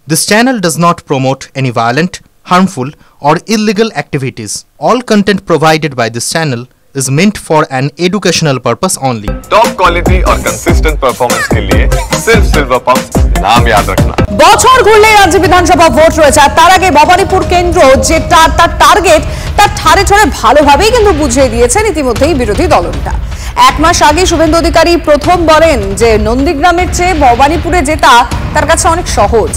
This channel does not promote any violent, harmful, or illegal activities. All content provided by this channel is meant for an educational purpose only. Top quality और consistent performance के लिए सिर्फ silver pump नाम याद रखना। বছর ঘুরলে রাজ্য বিধানসভা ভোট রয়েছে, আর তার আগে ভবানীপুর কেন্দ্র যেটা তার টার্গেট তার ঠাড়ে ঠাড়ে ভালোভাবেই কিন্তু বুঝিয়ে দিয়েছেন ইতিমধ্যেই বিরোধী দলনেতা। এক মাস আগে শুভেন্দু অধিকারী প্রথম বলেন যে নন্দীগ্রামের চেয়ে ভবানীপুরে জেতা তার কাছে অনেক সহজ।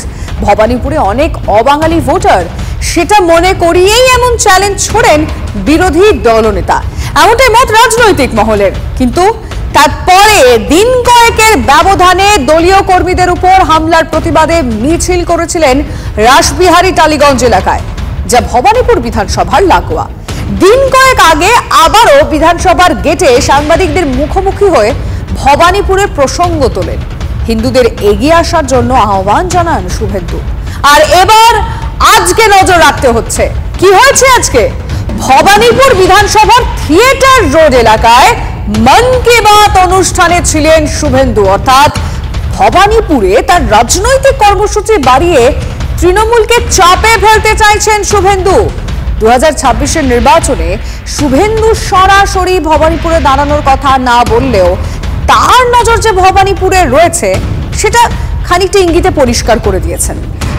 ভবানীপুরে অনেক অবাঙালি ভোটার, সেটা মনে করিয়েই এমন চ্যালেঞ্জ ছোড়েন বিরোধী দলনেতা। এমনটাই মত রাজনৈতিক মহলের। কিন্তু তারপরে দিন কয়েকের ব্যবধানে দলীয় কর্মীদের উপর হামলার প্রতিবাদে মিছিল করেছিলেন রাসবিহারী টালিগঞ্জ এলাকায়, যা ভবানীপুর বিধানসভার লাগোয়া। দিন কয়েক আগে আবারও বিধানসভার গেটে সাংবাদিকদের মুখোমুখি হয়ে ভবানীপুরের প্রসঙ্গ তোলেন। হিন্দুদের এগিয়ে আসার জন্য আহ্বান জানান শুভেন্দু। আর এবার আজকে নজর রাখতে হচ্ছে কি হয়েছে আজকে। ভবানীপুর বিধানসভার থিয়েটার রোড এলাকায় মন কি বাত অনুষ্ঠানে ছিলেন শুভেন্দু। অর্থাৎ ভবানীপুরে তার রাজনৈতিক কর্মসূচি বাড়িয়ে তৃণমূলকে চাপে ফেলতে চাইছেন শুভেন্দু। 2026-এর নির্বাচনে শুভেন্দু সরাসরি ভবানীপুরে দাঁড়ানোর কথা না বললেও তার নজর যে ভবানীপুরে রয়েছে সেটা খানিকটা ইঙ্গিতে পরিষ্কার করে দিয়েছেন,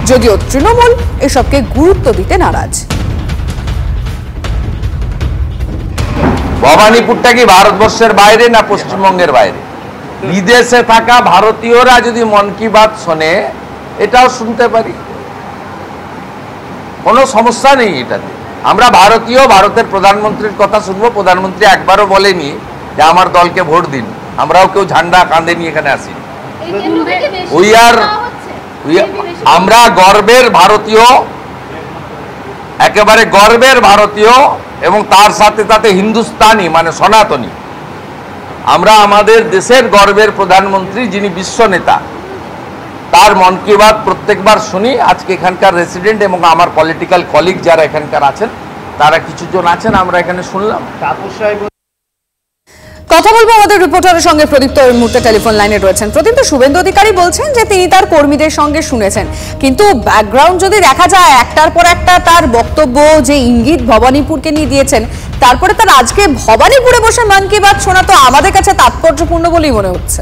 যদিও তৃণমূল এসবকে গুরুত্ব দিতে নারাজ। ভবানীপুরটা কি ভারতবর্ষের বাইরে না পশ্চিমবঙ্গের বাইরে? বিদেশে থাকা ভারতীয়রা যদি মন কি বাত শোনে, এটাও শুনতে পারি, কোনো সমস্যা নেই এটাতে। আমরা ভারতীয়, ভারতের প্রধানমন্ত্রীর কথা শুনবো। প্রধানমন্ত্রী একবারও বলেনি যে আমার দলকে ভোট দিন। আমরাও কেউ ঝান্ডা কাঁধে নিয়ে এখানে আসি। আমরা গর্বের ভারতীয়, একেবারে গর্বের ভারতীয়, এবং তার সাথে সাথে হিন্দুস্তানি মানে সনাতনী। আমরা আমাদের দেশের গর্বের প্রধানমন্ত্রী যিনি বিশ্ব নেতা, তার মন কি বাত প্রত্যেকবার শুনি। আজকে এখানকার রেসিডেন্ট এবং আমার পলিটিক্যাল কলিগ যারা এখানকার আছেন, তারা কিছুজন আছেন, আমরা এখানে শুনলাম। কথা বলবো আমাদের রিপোর্টারের সঙ্গে। প্রদীপ্ত এই মুহূর্তে টেলিফোন লাইনে রয়েছেন। প্রদীপ্ত, শুভেন্দু অধিকারী বলছেন যে তিনি তার কর্মীদের সঙ্গে শুনেছেন, কিন্তু ব্যাকগ্রাউন্ড যদি দেখা যায় একটার পর একটা তার বক্তব্য যে ইঙ্গিত ভবানীপুরকে নিয়ে দিয়েছেন, তারপরে তার আজকে ভবানীপুরে বসে মন কি বাত শোনা তো আমাদের কাছে তাৎপর্যপূর্ণ বলেই মনে হচ্ছে।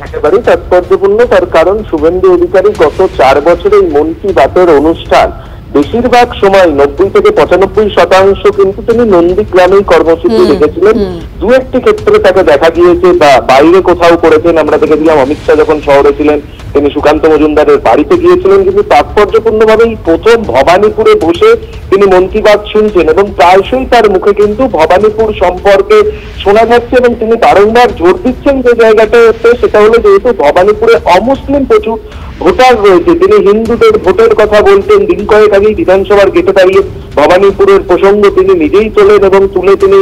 একেবারেই তাৎপর্যপূর্ণ, তার কারণ শুভেন্দু অধিকারী গত 4 বছরে এই মন কি বাতের অনুষ্ঠান বেশিরভাগ সময় 90 থেকে 95% কিন্তু তিনি নন্দীগ্রামেই কর্মসূচি রেখেছিলেন। দু একটি ক্ষেত্রে তাকে দেখা গিয়েছে বা বাইরে কোথাও করেছেন। আমরা দেখেছিলাম অমিত শাহ যখন শহরে ছিলেন তিনি সুকান্ত মজুমদারের বাড়িতে গিয়েছিলেন, কিন্তু তাৎপর্যপূর্ণভাবেই প্রথম ভবানীপুরে বসে তিনি মন কি বাত শুনছেন এবং প্রায়শই তার মুখে কিন্তু ভবানীপুর সম্পর্কে শোনা যাচ্ছে এবং তিনি বারংবার জোর দিচ্ছেন যে জায়গাটাতে, সেটা হলো যেহেতু ভবানীপুরে অমুসলিম প্রচুর ভোটার রয়েছে, তিনি হিন্দুদের ভোটের কথা বলতেন। দিন কয়েক আগেই বিধানসভার গেটে দাঁড়িয়ে ভবানীপুরের প্রসঙ্গ তিনি নিজেই তোলেন এবং তুলে তিনি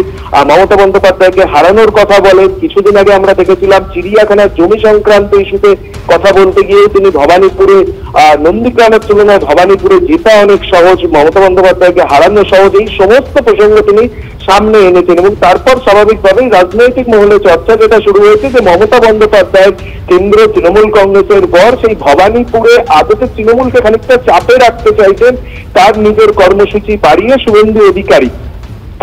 মমতা বন্দ্যোপাধ্যায়কে হারানোর কথা বলেন। কিছুদিন আগে আমরা দেখেছিলাম চিড়িয়াখানার জমি সংক্রান্ত ইস্যুতে কথা বলতে গিয়ে তিনি ভবানীপুরে নন্দীগ্রামের তুলনায় ভবানীপুরে জেতা অনেক সহজ, মমতা বন্দ্যোপাধ্যায়কে হারানো সহজ, এই সমস্ত প্রসঙ্গ তিনি সামনে এনেছেন। এবং তারপর স্বাভাবিকভাবেই রাজনৈতিক মহলে চর্চা যেটা শুরু হয়েছে যে মমতা বন্দ্যোপাধ্যায়ের কেন্দ্র তৃণমূল কংগ্রেসের পর সেই ভবানীপুরে আদতে তৃণমূলকে খানিকটা চাপে রাখতে চাইছেন তার নিজের কর্মসূচি বাড়িয়ে শুভেন্দু অধিকারী,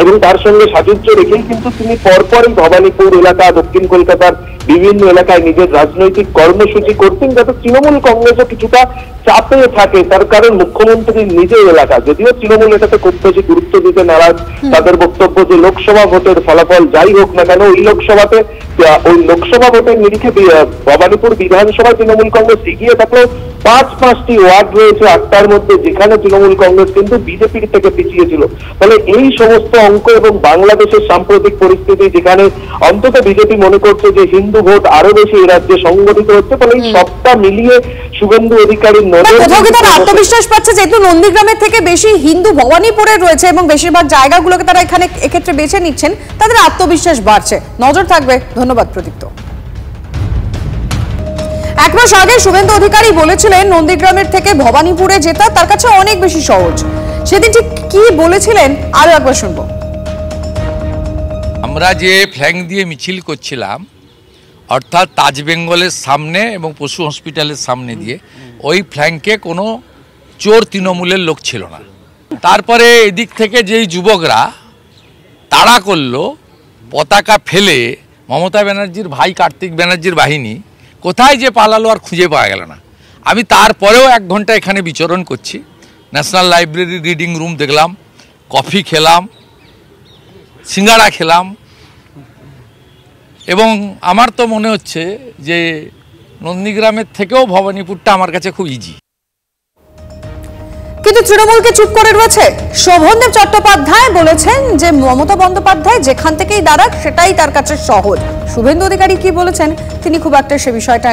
এবং তার সঙ্গে সাযুজ্য রেখেই কিন্তু তিনি পরপরই ভবানীপুর এলাকা, দক্ষিণ কলকাতার বিভিন্ন এলাকায় নিজের রাজনৈতিক কর্মসূচি করতেন, যাতে তৃণমূল কংগ্রেসও কিছুটা চাপে থাকে। তার কারণ মুখ্যমন্ত্রীর নিজের এলাকা, যদিও তৃণমূল এটাতে খুব বেশি গুরুত্ব দিতে নারাজ। তাদের বক্তব্য যে লোকসভা ভোটের ফলাফল যাই হোক না কেন, ওই লোকসভা ভোটের নিরিখে ভবানীপুর বিধানসভায় তৃণমূল কংগ্রেস এগিয়ে থাকলেও 5টি ওয়ার্ড রয়েছে 8টার মধ্যে, যেখানে তৃণমূল কংগ্রেস কিন্তু বিজেপির থেকে পিছিয়ে ছিল। ফলে এই সমস্ত অঙ্ক এবং বাংলাদেশের সাম্প্রতিক পরিস্থিতি, যেখানে অন্তত বিজেপি মনে করছে যে হিন্দু ভোট আরো বেশি এই রাজ্যে সংগঠিত হচ্ছে, ফলে এই সবটা মিলিয়ে শুভেন্দু অধিকারীর আত্মবিশ্বাস পাচ্ছে, যেহেতু নন্দীগ্রামের থেকে বেশি হিন্দু ভবানীপুরে রয়েছে এবং বেশিরভাগ জায়গাগুলোকে তারা এখানে এক্ষেত্রে বেছে নিচ্ছেন, তাদের আত্মবিশ্বাস বাড়ছে। নজর থাকবে। ধন্যবাদ প্রদীপ্ত। এক মাস আগে শুভেন্দু অধিকারী বলেছিলেন নন্দীগ্রামের থেকে ভবানীপুরে জেতা তার কাছে অনেক বেশি সহজ। সেদিন ঠিক কি বলেছিলেন আরো একবার শুনবো। আমরা যে ফ্ল্যাং দিয়ে মিছিল করছিলাম, অর্থাৎ তাজ বেঙ্গলের সামনে এবং পশু হসপিটালের সামনে দিয়ে ওই ফ্ল্যাঙ্কে কোনো চোর তৃণমূলের লোক ছিল না। তারপরে এদিক থেকে যেই যুবকরা তাড়া করলো, পতাকা ফেলে মমতা ব্যানার্জির ভাই কার্তিক ব্যানার্জির বাহিনী কোথায় যে পালালো আর খুঁজে পাওয়া গেল না। আমি তারপরেও 1 ঘন্টা এখানে বিচরণ করছি, ন্যাশনাল লাইব্রেরি রিডিং রুম দেখলাম, কফি খেলাম, সিঙ্গাড়া খেলাম, এবং আমার তো মনে হচ্ছে যে নন্দীগ্রামের থেকেও ভবানীপুরটা আমার কাছে খুব ইজি। কিন্তু তৃণমূলকে চুপ করে রয়েছে। শোভনদেব চট্টোপাধ্যায় বলেছেন যে মমতা বন্দ্যোপাধ্যায় যেখান থেকেই দাঁড়াক সেটাই তার কাছে সহজ। শুভেন্দু অধিকারী কি বলেছেন, তিনি খুব একটা সে বিষয়টা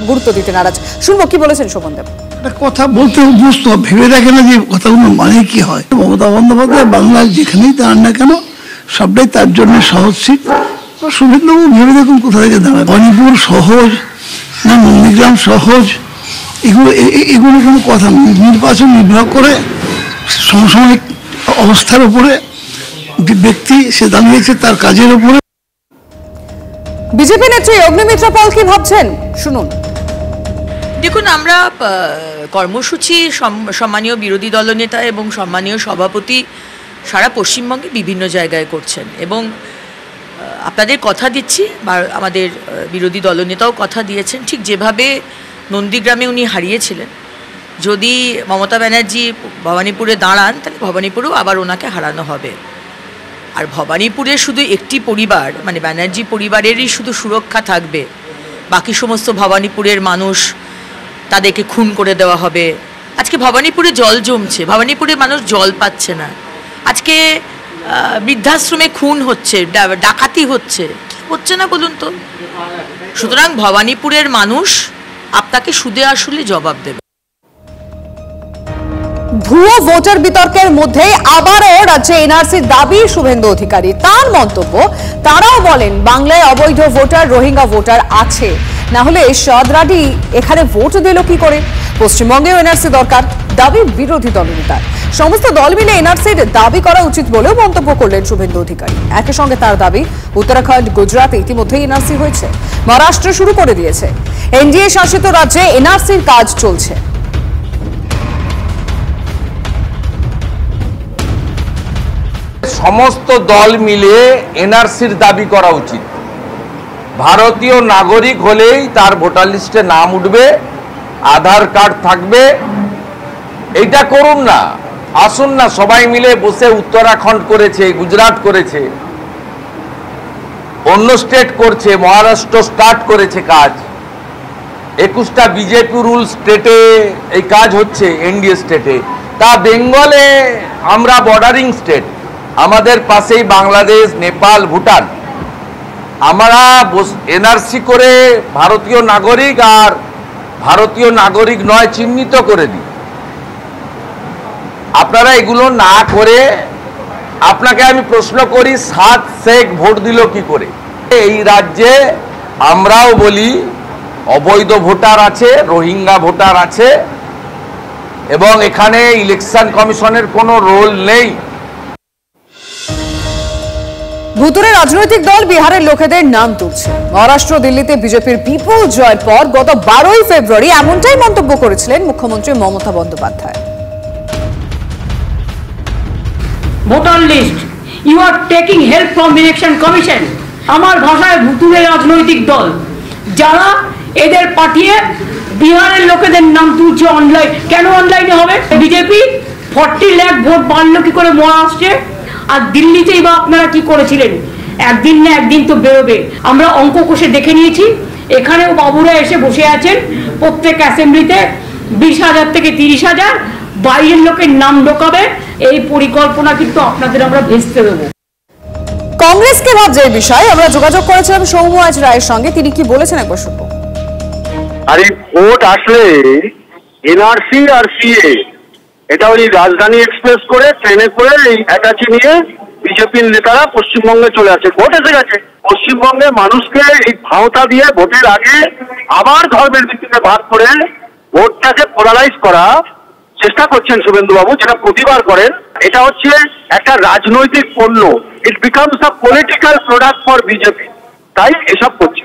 গুরুত্ব দিতে নারাজ। শুনবো কি বলেছেন শোভনদেব। একটা কথা বলতে অভ্যস্ত, ভেবে দেখে না যে কথাগুলো মানে কি হয়। মমতা বন্দ্যোপাধ্যায় বাংলায় যেখানেই দাঁড়ান না কেন সবটাই তার জন্য সহজ সিট। শুভেন্দুবাবু ভেবে দেখুন কোথা থেকে দাঁড়ায়। মণিপুর সহজ না নন্দীগ্রাম সহজ, এগুলো কোনো কথা নয়। নির্বাচন নির্ভর করে সমসাময়িক অবস্থার উপরে, ব্যক্তি সে দাঁড়িয়েছে তার কাজের উপরে। বিজেপি নেত্রী অগ্নিমিত্রা পল কি ভাবছেন শুনুন। দেখুন, আমরা কর্মসূচি সম্মানীয় বিরোধী দলনেতা এবং সম্মানীয় সভাপতি সারা পশ্চিমবঙ্গে বিভিন্ন জায়গায় করছেন, এবং আপনাদের কথা দিচ্ছি বা আমাদের বিরোধী দলনেতাও কথা দিয়েছেন, ঠিক যেভাবে নন্দীগ্রামে উনি হারিয়েছিলেন, যদি মমতা ব্যানার্জি ভবানীপুরে দাঁড়ান তাহলে ভবানীপুরেও আবার ওনাকে হারানো হবে। আর ভবানীপুরে শুধু একটি পরিবার, মানে ব্যানার্জি পরিবারেরই শুধু সুরক্ষা থাকবে, বাকি সমস্ত ভবানীপুরের মানুষ তাদেরকে খুন করে দেওয়া হবে। আজকে ভবানীপুরে জল জমছে, ভবানীপুরে মানুষ জল পাচ্ছে না। আজকে বৃদ্ধাশ্রমে খুন হচ্ছে, ডাকাতি হচ্ছে, কি হচ্ছে না বলুন তো। সুতরাং ভবানীপুরের মানুষ আপনাকে সুদে আসলে জবাব দেবে। ভুয়ো ভোটার বিতর্কের মধ্যে আবারও রাজ্যে এনআরসির দাবি শুভেন্দু অধিকারী। তার মন্তব্য, তারাও বলেন বাংলায় অবৈধ ভোটার, রোহিঙ্গা ভোটার আছে, না হলে সদরাডি এখানে ভোট দিল কি করে। পশ্চিমবঙ্গেও এনআরসি দরকার, দাবি বিরোধী দলনেতার। সমস্ত দল মিলে এনআরসির দাবি করা উচিত বলেও মন্তব্য করলেন শুভেন্দু অধিকারী। একই সঙ্গে তার দাবি, উত্তরাখণ্ড, গুজরাতে ইতিমধ্যেই এনআরসি হয়েছে, মহারাষ্ট্র শুরু করে দিয়েছে। এনডিএ শাসিত রাজ্যে এনআরসির কাজ চলছে। সমস্ত দল মিলে এনআরসির দাবি করা উচিত। ভারতীয় নাগরিক হলেই তার ভোটার লিস্টে নাম উঠবে, আধার কার্ড থাকবে। এইটা করুন না, আসুন না সবাই মিলে বসে। উত্তরাখণ্ড করেছে, গুজরাট করেছে, অন্য স্টেট করছে, মহারাষ্ট্র স্টার্ট করেছে কাজ। 21টা বিজেপি রুল স্টেটে এই কাজ হচ্ছে, এনডিএ স্টেটে। তা বেঙ্গলে আমরা বর্ডারিং স্টেট, আমাদের পাশেই বাংলাদেশ, নেপাল, ভুটান। আমরা এনআরসি করে ভারতীয় নাগরিক আর ভারতীয় নাগরিক নয় চিহ্নিত করে দিই। আপনারা এগুলো না করে, আপনাকে আমি প্রশ্ন করি, 7 শেখ ভোট দিল কি করে? এই রাজ্যে আমরাও বলি অবৈধ ভোটার আছে, রোহিঙ্গা ভোটার আছে, এবং এখানে ইলেকশন কমিশনের কোনো রোল নেই। ভুতুরে রাজনৈতিক দল বিহারের লোকেদের নাম তুলছে। মহারাষ্ট্র, দিল্লিতে বিজেপির বিপুল জয়ের পর গত 12ই ফেব্রুয়ারি এমনটাই মন্তব্য করেছিলেন মুখ্যমন্ত্রী Mamata Bandyopadhyay. Voter list, you are taking help from election commission. আমার ভাষায় ভুতুরে রাজনৈতিক দল, যারা এদের পাঠিয়ে বিহারের লোকেদের নাম তুলছে অনলাইন। কেন অনলাইনে হবে? বিজেপি 40 লাখ ভোট বাড়লো কি করে মহারাষ্ট্রে? আর দিল্লিতেই বা আপনারা কি করেছিলেন? একদিন না একদিন তো বেরোবে। আমরা অঙ্ক কষে দেখে নিয়েছি, এখানেও বাবুরা এসে বসে আছেন, প্রত্যেক অ্যাসেম্বলিতে 20,000 থেকে 30,000 বাইরের লোকের নাম ঢোকাবে। এই পরিকল্পনা কিন্তু আপনাদের আমরা ভেস্তে দেবো। কংগ্রেস কে ভাবছে এই বিষয়ে আমরা যোগাযোগ করেছিলাম সৌম্য আজ রায়ের সঙ্গে, তিনি কি বলেছেন একবার শুনবো। আরে ভোট আসলে এনআরসি আর সিএ, এটা ওই রাজধানী এক্সপ্রেস করে ট্রেনে করে এই অ্যাটাচি নিয়ে বিজেপির নেতারা পশ্চিমবঙ্গে চলে আসে। ভোট এসে গেছে, পশ্চিমবঙ্গে মানুষকে এই ভাওতা দিয়ে ভোটের আগে আবার ধর্মের ভিত্তিতে ভাগ করে ভোটটাকে পোলারাইজ করা চেষ্টা করছেন শুভেন্দু বাবু, যেটা প্রতিবার করেন। এটা হচ্ছে একটা রাজনৈতিক পণ্য, it becomes a political product for BJP, তাই এসব করছে।